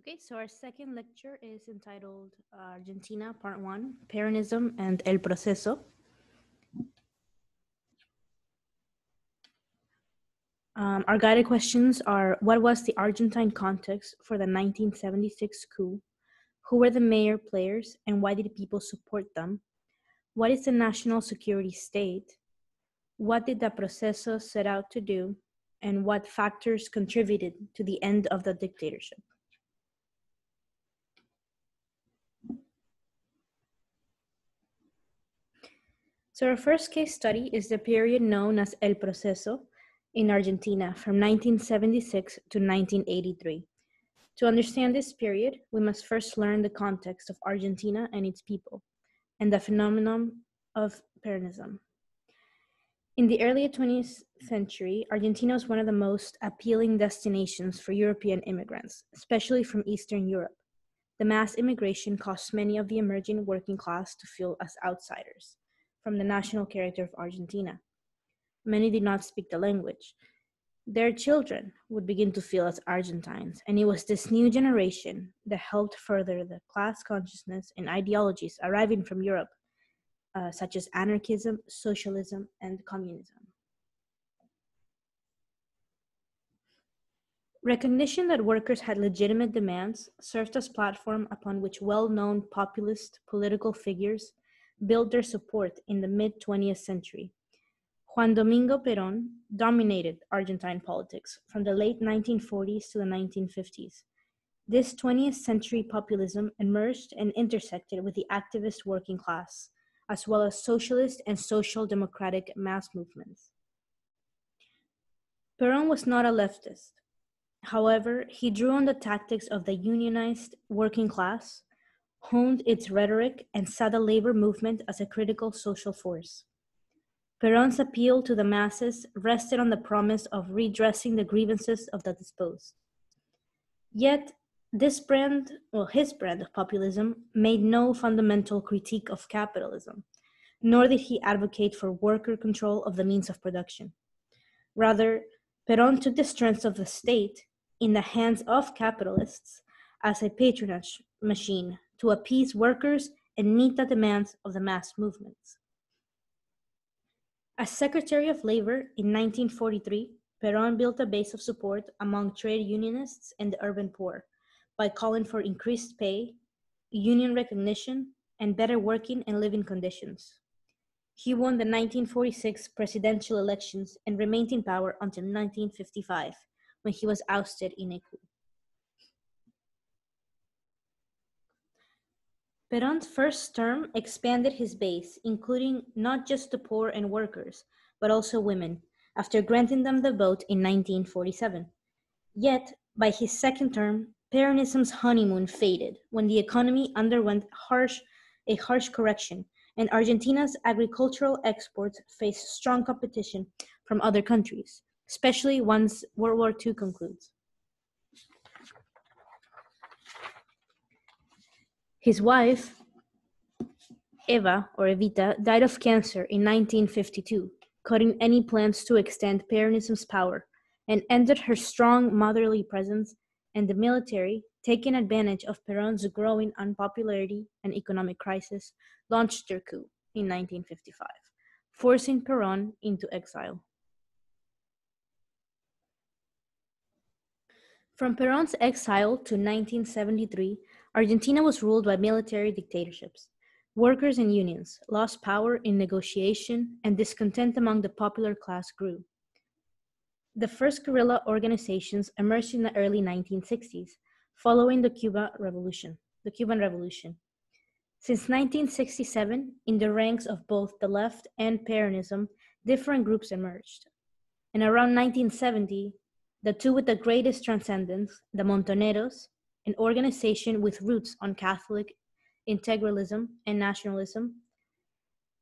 Okay, so our second lecture is entitled Argentina, Part 1, Peronism and El Proceso. Our guided questions are: what was the Argentine context for the 1976 coup? Who were the major players and why did people support them? What is the national security state? What did the Proceso set out to do? And what factors contributed to the end of the dictatorship? So our first case study is the period known as El Proceso in Argentina from 1976 to 1983. To understand this period, we must first learn the context of Argentina and its people, and the phenomenon of Peronism. In the early 20th century, Argentina was one of the most appealing destinations for European immigrants, especially from Eastern Europe. The mass immigration caused many of the emerging working class to feel as outsiders from the national character of Argentina. Many did not speak the language. Their children would begin to feel as Argentines, and it was this new generation that helped further the class consciousness and ideologies arriving from Europe, such as anarchism, socialism, and communism. Recognition that workers had legitimate demands served as platform upon which well-known populist political figures built their support in the mid-20th century. Juan Domingo Perón dominated Argentine politics from the late 1940s to the 1950s. This 20th century populism emerged and intersected with the activist working class, as well as socialist and social democratic mass movements. Perón was not a leftist. However, he drew on the tactics of the unionized working class, honed its rhetoric, and saw the labor movement as a critical social force. Perón's appeal to the masses rested on the promise of redressing the grievances of the disposed. Yet, his brand of populism made no fundamental critique of capitalism, nor did he advocate for worker control of the means of production. Rather, Perón took the strength of the state in the hands of capitalists as a patronage machine to appease workers and meet the demands of the mass movements. As Secretary of Labor in 1943, Perón built a base of support among trade unionists and the urban poor by calling for increased pay, union recognition, and better working and living conditions. He won the 1946 presidential elections and remained in power until 1955, when he was ousted in a coup. Perón's first term expanded his base, including not just the poor and workers, but also women, after granting them the vote in 1947. Yet, by his second term, Peronism's honeymoon faded when the economy underwent a harsh correction, and Argentina's agricultural exports faced strong competition from other countries, especially once World War II concludes. His wife, Eva or Evita, died of cancer in 1952, cutting any plans to extend Peronism's power, and ended her strong motherly presence, and the military, taking advantage of Perón's growing unpopularity and economic crisis, launched their coup in 1955, forcing Perón into exile. From Perón's exile to 1973, Argentina was ruled by military dictatorships. Workers and unions lost power in negotiation, and discontent among the popular class grew. The first guerrilla organizations emerged in the early 1960s, following the Cuban Revolution. Since 1967, in the ranks of both the left and Peronism, different groups emerged. And around 1970, the two with the greatest transcendence, the Montoneros, an organization with roots on Catholic integralism and nationalism,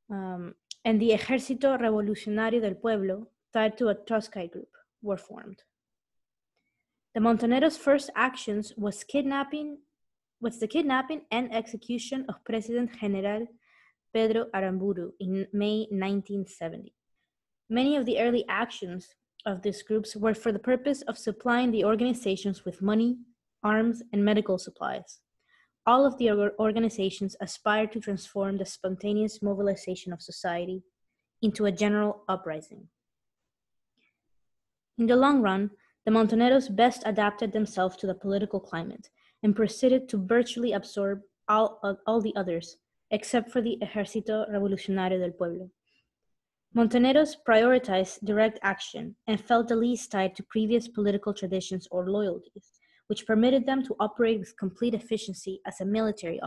and the Ejército Revolucionario del Pueblo, tied to a Trotskyite group, were formed. The Montoneros' first actions was the kidnapping and execution of President General Pedro Aramburu in May 1970. Many of the early actions of these groups were for the purpose of supplying the organizations with money, arms, and medical supplies. All of the organizations aspired to transform the spontaneous mobilization of society into a general uprising. In the long run, the Montoneros best adapted themselves to the political climate and proceeded to virtually absorb all the others, except for the Ejército Revolucionario del Pueblo. Montoneros prioritized direct action and felt the least tied to previous political traditions or loyalties, which permitted them to operate with complete efficiency as a military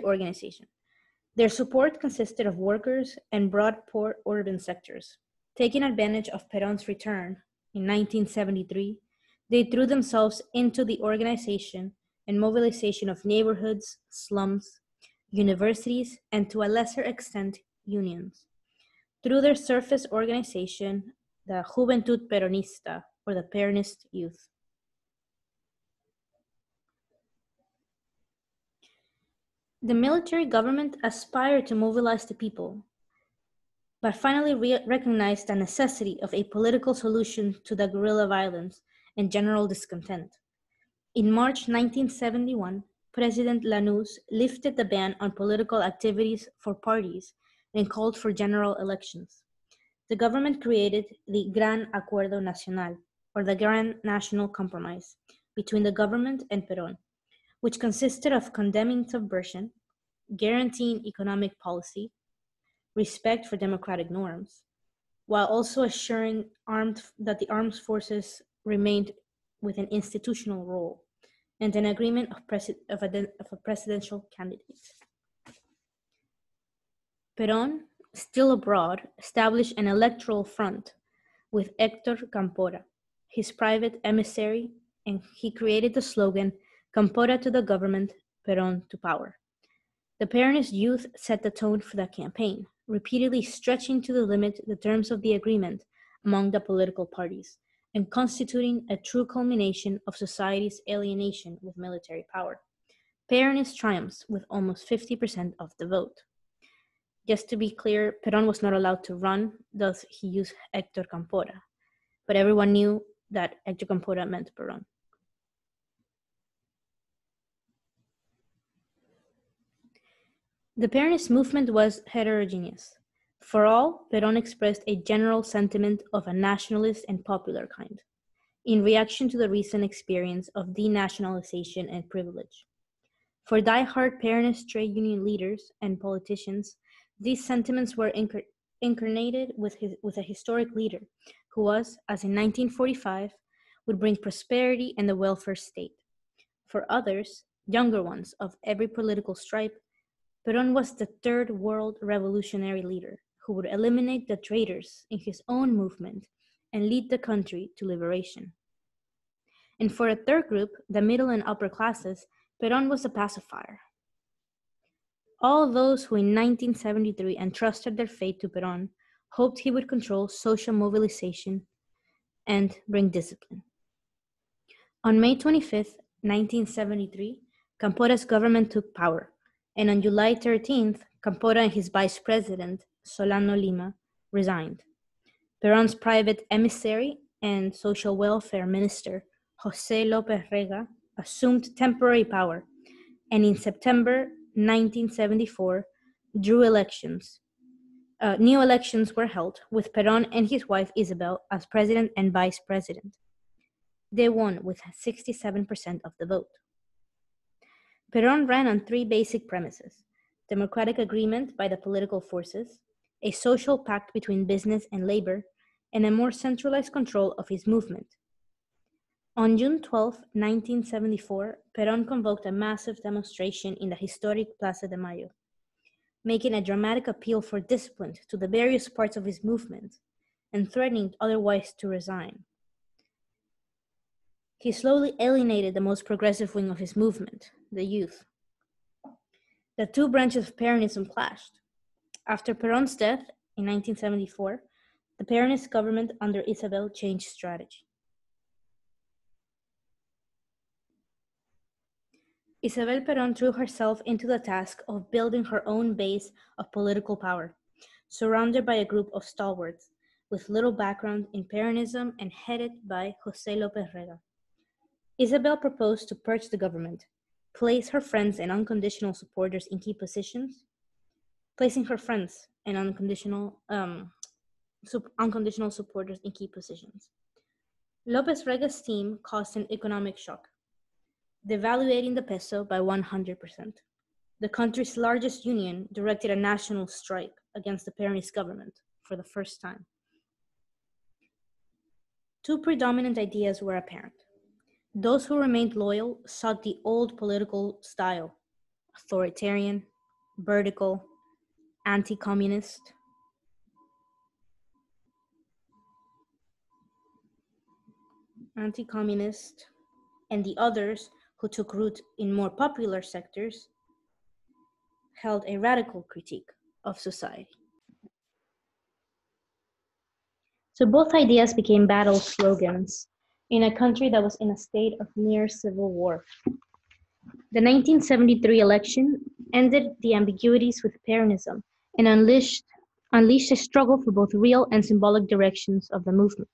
organization. Their support consisted of workers and broad poor urban sectors. Taking advantage of Perón's return in 1973, they threw themselves into the organization and mobilization of neighborhoods, slums, universities, and to a lesser extent, unions. Through their surface organization, the Juventud Peronista, or the Peronist Youth. The military government aspired to mobilize the people, but finally recognized the necessity of a political solution to the guerrilla violence and general discontent. In March 1971, President Lanús lifted the ban on political activities for parties and called for general elections. The government created the Gran Acuerdo Nacional, or the Grand National Compromise, between the government and Perón, which consisted of condemning subversion, guaranteeing economic policy, respect for democratic norms, while also assuring that the armed forces remained with an institutional role, and an agreement of a presidential candidate. Perón, still abroad, established an electoral front with Héctor Cámpora, his private emissary, and he created the slogan, Cámpora to the government, Perón to power. The Peronist youth set the tone for the campaign, repeatedly stretching to the limit the terms of the agreement among the political parties, and constituting a true culmination of society's alienation with military power. Peronist triumphs with almost 50% of the vote. Just to be clear, Perón was not allowed to run, thus he used Héctor Cámpora, but everyone knew that Héctor Cámpora meant Perón. The Peronist movement was heterogeneous. For all, Perón expressed a general sentiment of a nationalist and popular kind, in reaction to the recent experience of denationalization and privilege. For die-hard Peronist trade union leaders and politicians, these sentiments were incarnated with a historic leader who was, as in 1945, would bring prosperity and the welfare state. For others, younger ones of every political stripe, Perón was the third world revolutionary leader who would eliminate the traitors in his own movement and lead the country to liberation. And for a third group, the middle and upper classes, Perón was a pacifier. All those who in 1973 entrusted their fate to Perón hoped he would control social mobilization and bring discipline. On May 25, 1973, Cámpora's government took power, and on July 13th, Cámpora and his vice president, Solano Lima, resigned. Perón's private emissary and social welfare minister, José López Rega, assumed temporary power, and in September 1974, new elections were held with Perón and his wife Isabel as president and vice president. They won with 67% of the vote. Perón ran on three basic premises: democratic agreement by the political forces, a social pact between business and labor, and a more centralized control of his movement. On June 12, 1974, Perón convoked a massive demonstration in the historic Plaza de Mayo, making a dramatic appeal for discipline to the various parts of his movement and threatening otherwise to resign. He slowly alienated the most progressive wing of his movement, the youth. The two branches of Peronism clashed. After Perón's death in 1974, the Peronist government under Isabel changed strategy. Isabel Perón threw herself into the task of building her own base of political power, surrounded by a group of stalwarts with little background in Peronism and headed by José López Rega. Isabel proposed to purge the government, place her friends and unconditional supporters in key positions, placing her friends and unconditional supporters in key positions. Lopez Rega's team caused an economic shock, devaluating the peso by 100%. The country's largest union directed a national strike against the Peronist government for the first time. Two predominant ideas were apparent. Those who remained loyal sought the old political style, authoritarian, vertical, anti-communist. And the others, who took root in more popular sectors, held a radical critique of society. So both ideas became battle slogans in a country that was in a state of near civil war. The 1973 election ended the ambiguities with Peronism and unleashed a struggle for both real and symbolic directions of the movement.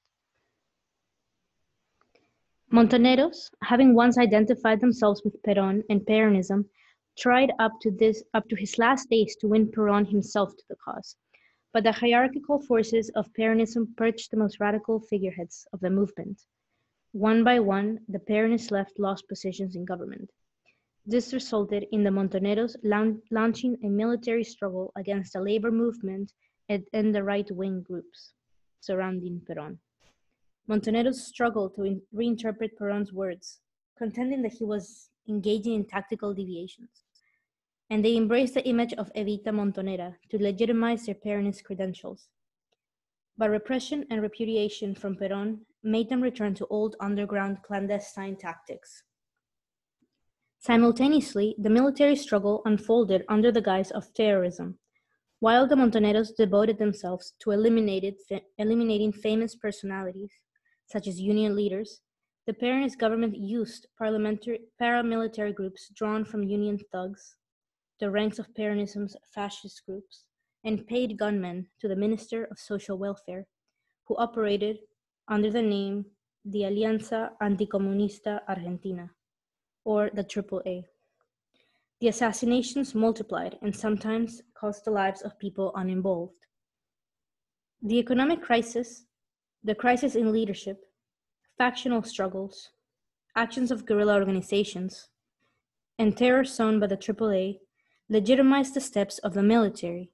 Montoneros, having once identified themselves with Perón and Peronism, tried up to his last days to win Perón himself to the cause. But the hierarchical forces of Peronism purged the most radical figureheads of the movement. One by one, the Peronist left lost positions in government. This resulted in the Montoneros launching a military struggle against the labor movement and the right-wing groups surrounding Perón. Montoneros struggled to reinterpret Perón's words, contending that he was engaging in tactical deviations. And they embraced the image of Evita Montonera to legitimize their Peronist credentials. But repression and repudiation from Perón made them return to old underground clandestine tactics. Simultaneously, the military struggle unfolded under the guise of terrorism, while the Montoneros devoted themselves to eliminating famous personalities, such as union leaders. The Peronist government used paramilitary groups drawn from union thugs, the ranks of Peronism's fascist groups, and paid gunmen to the Minister of Social Welfare, who operated under the name the Alianza Anticomunista Argentina, or the AAA. The assassinations multiplied and sometimes cost the lives of people uninvolved. The economic crisis, the crisis in leadership, factional struggles, actions of guerrilla organizations, and terror sown by the AAA legitimized the steps of the military,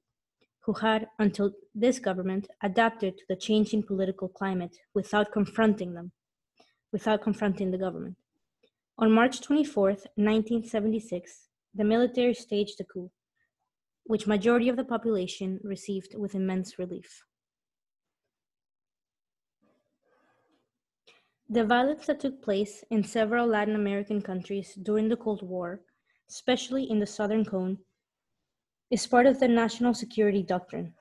who had, until this government, adapted to the changing political climate without confronting the government. On March 24, 1976, the military staged a coup, which majority of the population received with immense relief. The violence that took place in several Latin American countries during the Cold War, especially in the Southern Cone, is part of the national security doctrine.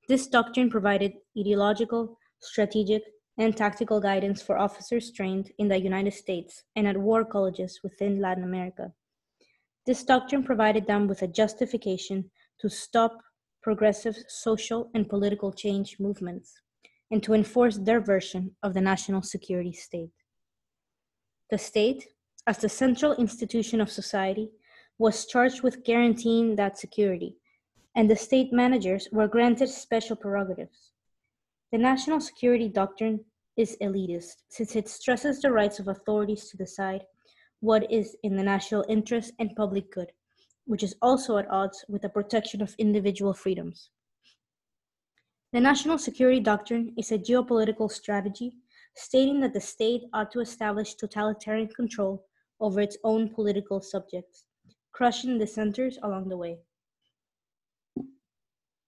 This doctrine provided ideological, strategic, and tactical guidance for officers trained in the United States and at war colleges within Latin America. This doctrine provided them with a justification to stop progressive social and political change movements and to enforce their version of the national security state. The state, as the central institution of society, was charged with guaranteeing that security, and the state managers were granted special prerogatives. The national security doctrine is elitist, since it stresses the rights of authorities to decide what is in the national interest and public good, which is also at odds with the protection of individual freedoms. The national security doctrine is a geopolitical strategy stating that the state ought to establish totalitarian control over its own political subjects, crushing dissenters along the way.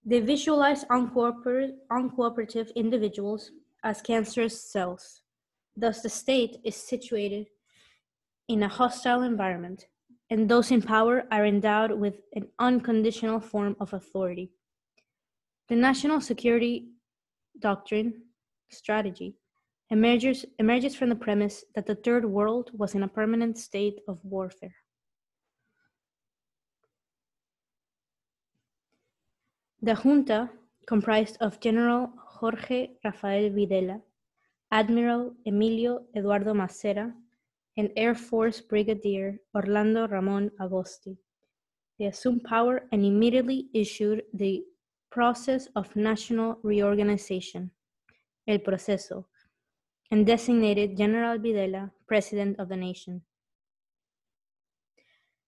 They visualize uncooperative individuals as cancerous cells. Thus, the state is situated in a hostile environment, and those in power are endowed with an unconditional form of authority. The national security doctrine strategy emerges from the premise that the Third World was in a permanent state of warfare. The junta, comprised of General Jorge Rafael Videla, Admiral Emilio Eduardo Macera, and Air Force Brigadier Orlando Ramon Agosti. They assumed power and immediately issued the Process of National Reorganization, El Proceso, and designated General Videla president of the nation.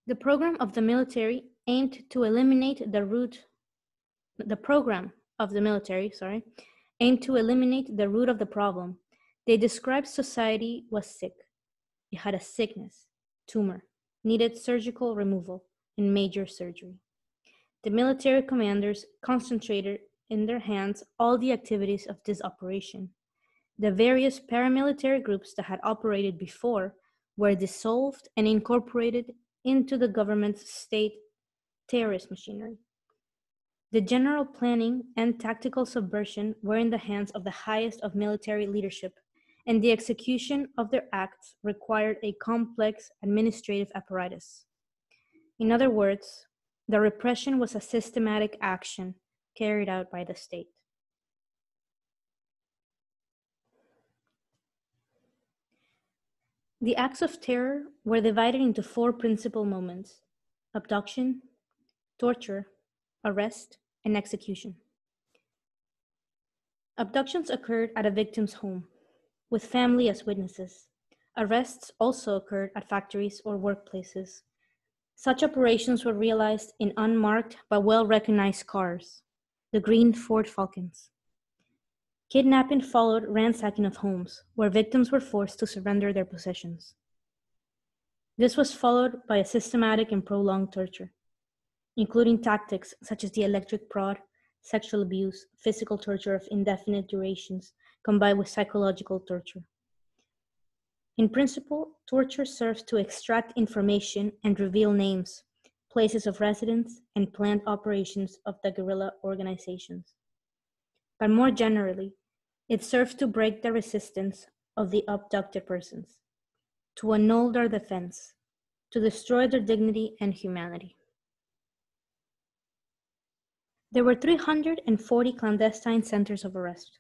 The program of the military aimed to eliminate the root of the problem. They described society was sick. It had a sickness, tumor, needed surgical removal and major surgery. The military commanders concentrated in their hands all the activities of this operation. The various paramilitary groups that had operated before were dissolved and incorporated into the government's state terrorist machinery. The general planning and tactical subversion were in the hands of the highest of military leadership, and the execution of their acts required a complex administrative apparatus. In other words, the repression was a systematic action carried out by the state. The acts of terror were divided into four principal moments: abduction, torture, arrest, and execution. Abductions occurred at a victim's home, with family as witnesses. Arrests also occurred at factories or workplaces. Such operations were realized in unmarked but well-recognized cars, the green Ford Falcons. Kidnapping followed ransacking of homes, where victims were forced to surrender their possessions. This was followed by a systematic and prolonged torture, including tactics such as the electric prod, sexual abuse, physical torture of indefinite durations, combined with psychological torture. In principle, torture serves to extract information and reveal names, places of residence, and planned operations of the guerrilla organizations. But more generally, it serves to break the resistance of the abducted persons, to annul their defense, to destroy their dignity and humanity. There were 340 clandestine centers of arrest.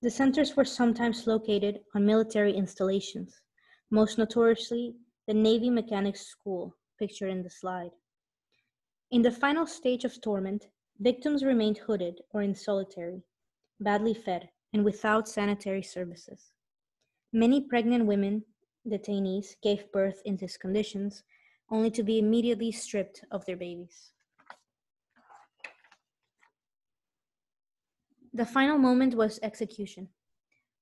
The centers were sometimes located on military installations, most notoriously the Navy Mechanics School, pictured in the slide. In the final stage of torment, victims remained hooded or in solitary, badly fed, and without sanitary services. Many pregnant women, detainees, gave birth in these conditions, only to be immediately stripped of their babies. The final moment was execution.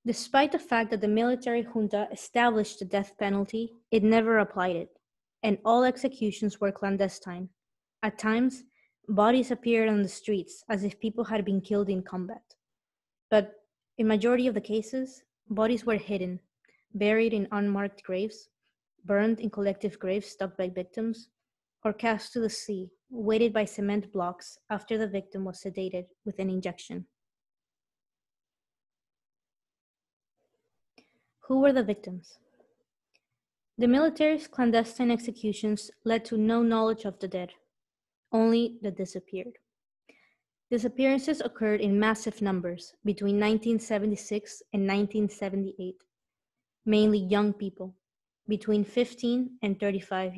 Despite the fact that the military junta established the death penalty, it never applied it, and all executions were clandestine. At times, bodies appeared on the streets as if people had been killed in combat. But in majority of the cases, bodies were hidden, buried in unmarked graves, burned in collective graves dug by victims, or cast to the sea, weighted by cement blocks after the victim was sedated with an injection. Who were the victims? The military's clandestine executions led to no knowledge of the dead, only the disappeared. Disappearances occurred in massive numbers between 1976 and 1978, mainly young people, between 15 and 35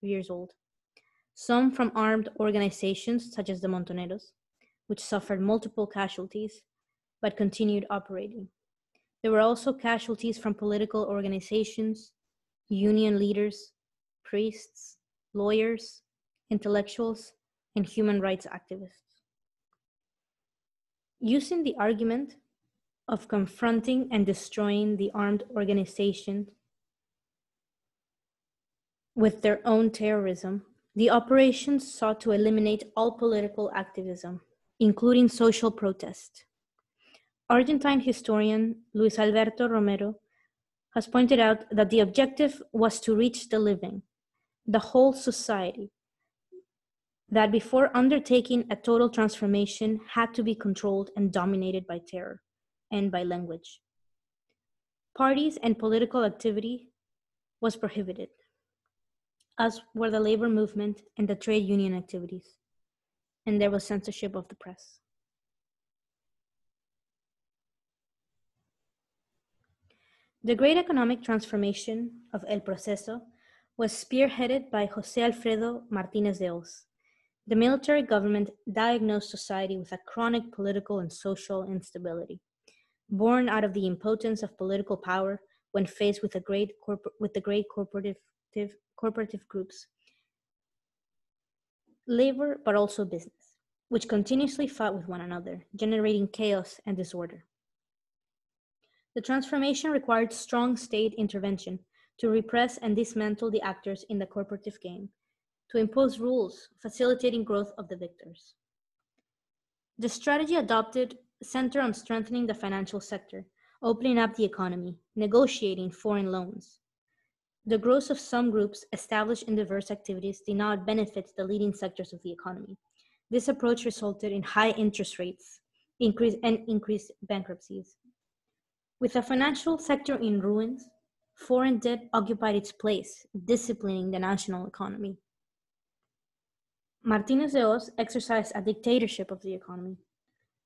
years old. Some from armed organizations such as the Montoneros, which suffered multiple casualties, but continued operating. There were also casualties from political organizations, union leaders, priests, lawyers, intellectuals, and human rights activists. Using the argument of confronting and destroying the armed organization with their own terrorism, the operations sought to eliminate all political activism, including social protest. Argentine historian Luis Alberto Romero has pointed out that the objective was to reach the living, the whole society, that before undertaking a total transformation had to be controlled and dominated by terror and by language. Parties and political activity was prohibited, as were the labor movement and the trade union activities, and there was censorship of the press. The great economic transformation of El Proceso was spearheaded by José Alfredo Martínez de Hoz. The military government diagnosed society with a chronic political and social instability, born out of the impotence of political power when faced with the great corporative groups, labor, but also business, which continuously fought with one another, generating chaos and disorder. The transformation required strong state intervention to repress and dismantle the actors in the corporative game, to impose rules facilitating growth of the victors. The strategy adopted centered on strengthening the financial sector, opening up the economy, negotiating foreign loans. The growth of some groups established in diverse activities did not benefit the leading sectors of the economy. This approach resulted in high interest rates, increased bankruptcies. With the financial sector in ruins, foreign debt occupied its place, disciplining the national economy. Martínez de Hoz exercised a dictatorship of the economy.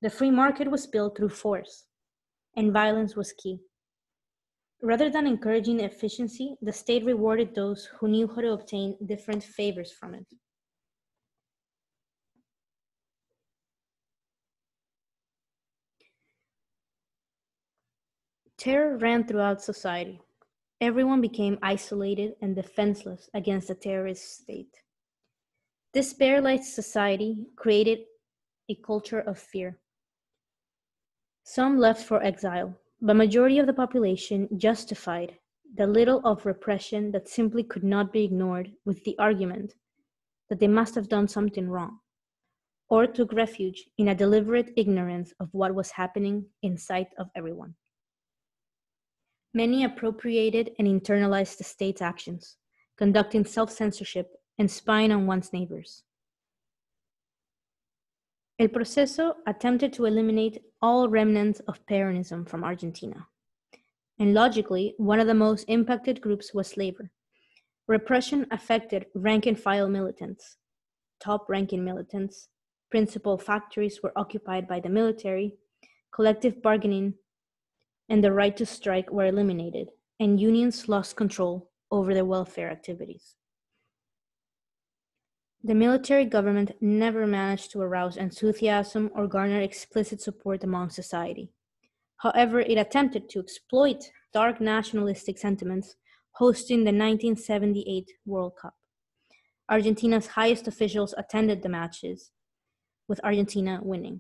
The free market was built through force, and violence was key. Rather than encouraging efficiency, the state rewarded those who knew how to obtain different favors from it. Terror ran throughout society. Everyone became isolated and defenseless against the terrorist state. This paralyzed society created a culture of fear. Some left for exile, but majority of the population justified the little of repression that simply could not be ignored with the argument that they must have done something wrong, or took refuge in a deliberate ignorance of what was happening in sight of everyone. Many appropriated and internalized the state's actions, conducting self-censorship and spying on one's neighbors. El Proceso attempted to eliminate all remnants of Peronism from Argentina. And logically, one of the most impacted groups was labor. Repression affected rank-and-file militants, top-ranking militants, principal factories were occupied by the military, collective bargaining and the right to strike were eliminated, and unions lost control over their welfare activities. The military government never managed to arouse enthusiasm or garner explicit support among society. However, it attempted to exploit dark nationalistic sentiments, hosting the 1978 World Cup. Argentina's highest officials attended the matches, with Argentina winning.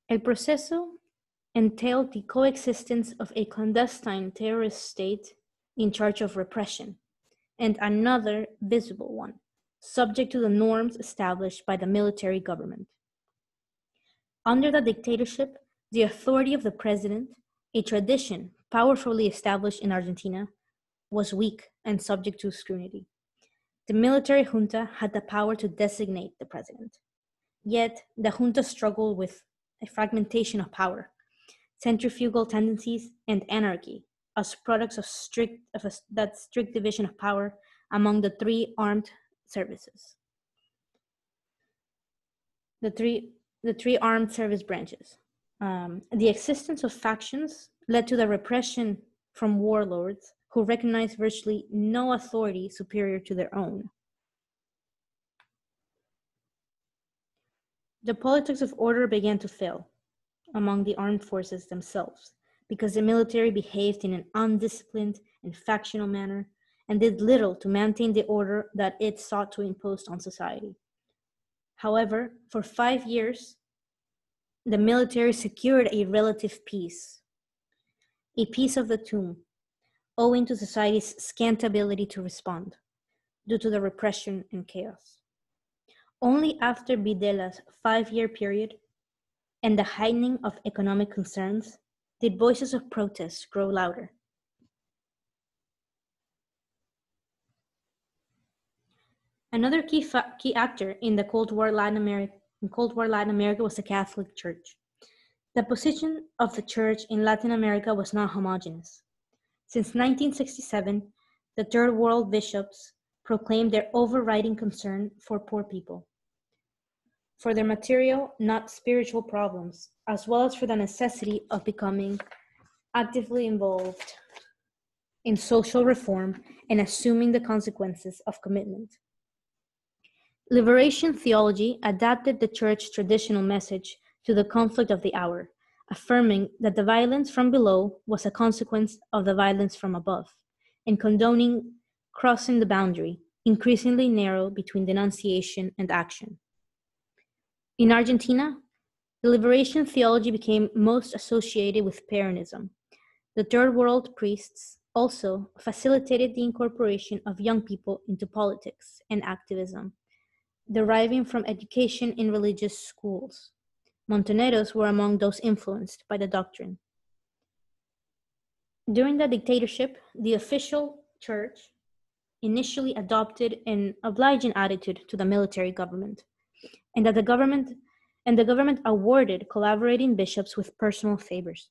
El Proceso entailed the coexistence of a clandestine terrorist state in charge of repression and another visible one, subject to the norms established by the military government. Under the dictatorship, the authority of the president, a tradition powerfully established in Argentina, was weak and subject to scrutiny. The military junta had the power to designate the president. Yet, the junta struggled with a fragmentation of power, centrifugal tendencies, and anarchy as products of that strict division of power among the three armed services. The three armed service branches. The existence of factions led to the repression from warlords who recognized virtually no authority superior to their own. The politics of order began to fail among the armed forces themselves because the military behaved in an undisciplined and factional manner and did little to maintain the order that it sought to impose on society. However, for 5 years, the military secured a relative peace, a peace of the tomb, owing to society's scant ability to respond due to the repression and chaos. Only after Videla's 5-year period and the heightening of economic concerns did voices of protest grow louder. Another key actor in the Cold War Latin America was the Catholic Church. The position of the Church in Latin America was not homogeneous. Since 1967, the Third World bishops proclaimed their overriding concern for poor people. for their material, not spiritual problems, as well as for the necessity of becoming actively involved in social reform and assuming the consequences of commitment. Liberation theology adapted the church's traditional message to the conflict of the hour, affirming that the violence from below was a consequence of the violence from above, and condoning crossing the boundary, increasingly narrow between denunciation and action. In Argentina, the liberation theology became most associated with Peronism. The Third World priests also facilitated the incorporation of young people into politics and activism, deriving from education in religious schools. Montoneros were among those influenced by the doctrine. During the dictatorship, the official church initially adopted an obliging attitude to the military government, and the government awarded collaborating bishops with personal favors.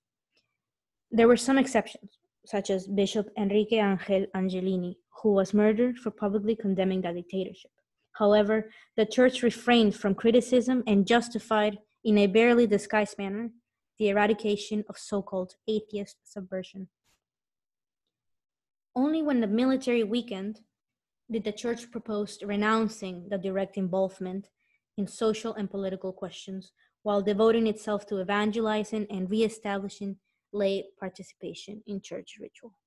There were some exceptions, such as Bishop Enrique Angel Angelini, who was murdered for publicly condemning the dictatorship. However, the church refrained from criticism and justified, in a barely disguised manner, the eradication of so-called atheist subversion. Only when the military weakened did the church propose renouncing the direct involvement in social and political questions while devoting itself to evangelizing and reestablishing lay participation in church ritual.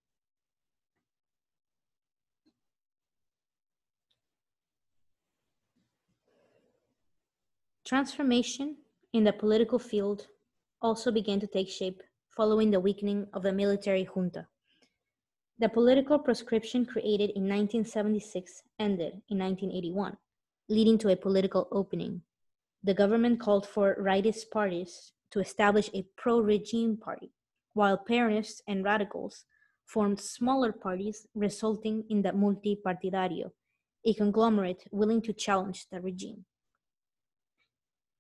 Transformation in the political field also began to take shape following the weakening of the military junta. The political proscription created in 1976 ended in 1981, leading to a political opening. The government called for rightist parties to establish a pro-regime party, while Peronists and radicals formed smaller parties, resulting in the Multipartidario, a conglomerate willing to challenge the regime.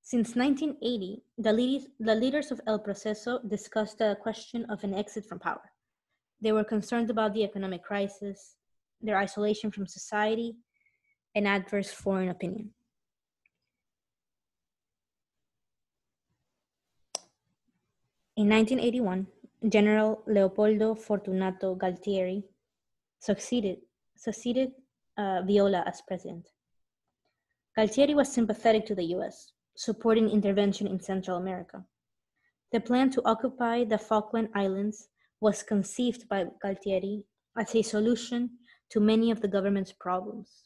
Since 1980, the leaders of El Proceso discussed the question of an exit from power. They were concerned about the economic crisis, their isolation from society, and adverse foreign opinion. In 1981, General Leopoldo Fortunato Galtieri succeeded Viola as president. Galtieri was sympathetic to the US, supporting intervention in Central America. The plan to occupy the Falkland Islands was conceived by Galtieri as a solution to many of the government's problems.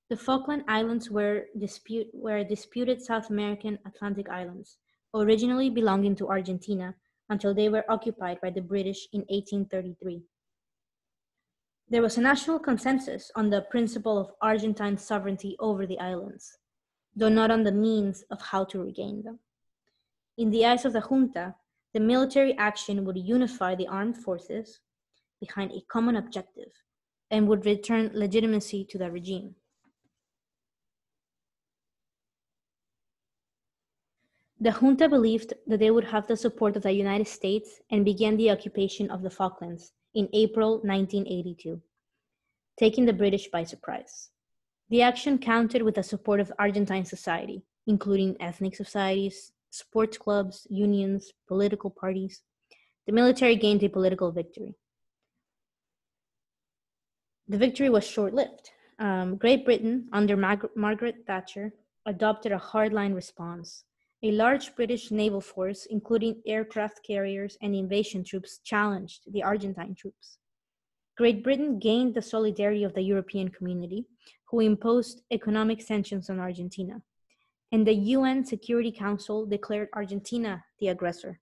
The Falkland Islands were disputed South American Atlantic islands, originally belonging to Argentina until they were occupied by the British in 1833. There was a national consensus on the principle of Argentine sovereignty over the islands, though not on the means of how to regain them. In the eyes of the junta, the military action would unify the armed forces behind a common objective and would return legitimacy to the regime. The junta believed that they would have the support of the United States and began the occupation of the Falklands in April 1982, taking the British by surprise. The action counted with the support of Argentine society, including ethnic societies, sports clubs, unions, political parties. The military gained a political victory. The victory was short-lived. Great Britain, under Margaret Thatcher, adopted a hardline response. A large British naval force, including aircraft carriers and invasion troops, challenged the Argentine troops. Great Britain gained the solidarity of the European community, who imposed economic sanctions on Argentina, and the UN Security Council declared Argentina the aggressor.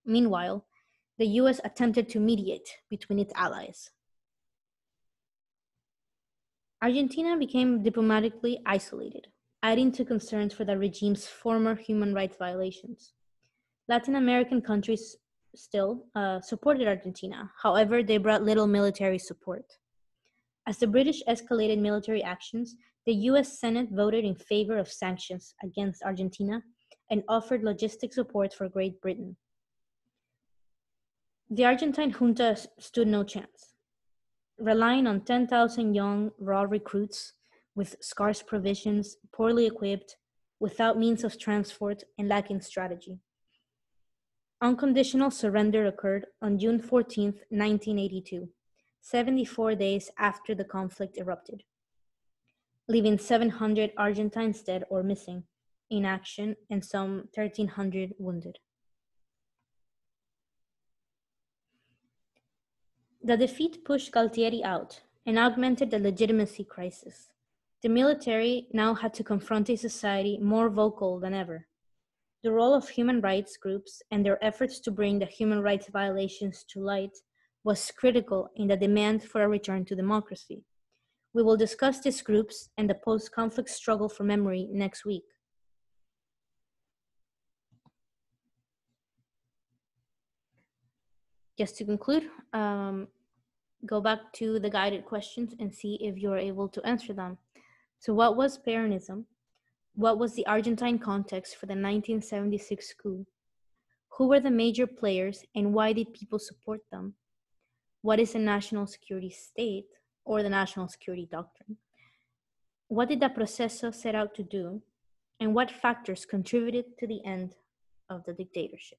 Meanwhile, the US attempted to mediate between its allies. Argentina became diplomatically isolated, adding to concerns for the regime's former human rights violations. Latin American countries still supported Argentina. However, they brought little military support. As the British escalated military actions, the US Senate voted in favor of sanctions against Argentina and offered logistic support for Great Britain. The Argentine junta stood no chance. Relying on 10,000 young, raw recruits with scarce provisions, poorly equipped, without means of transport and lacking strategy. Unconditional surrender occurred on June 14, 1982, 74 days after the conflict erupted, leaving 700 Argentines dead or missing in action and some 1,300 wounded. The defeat pushed Galtieri out and augmented the legitimacy crisis. The military now had to confront a society more vocal than ever. The role of human rights groups and their efforts to bring the human rights violations to light was critical in the demand for a return to democracy. We will discuss these groups and the post-conflict struggle for memory next week. Just to conclude, go back to the guided questions and see if you're able to answer them. So what was Peronism? What was the Argentine context for the 1976 coup? Who were the major players and why did people support them? What is the national security state or the national security doctrine? What did the Proceso set out to do? And what factors contributed to the end of the dictatorship?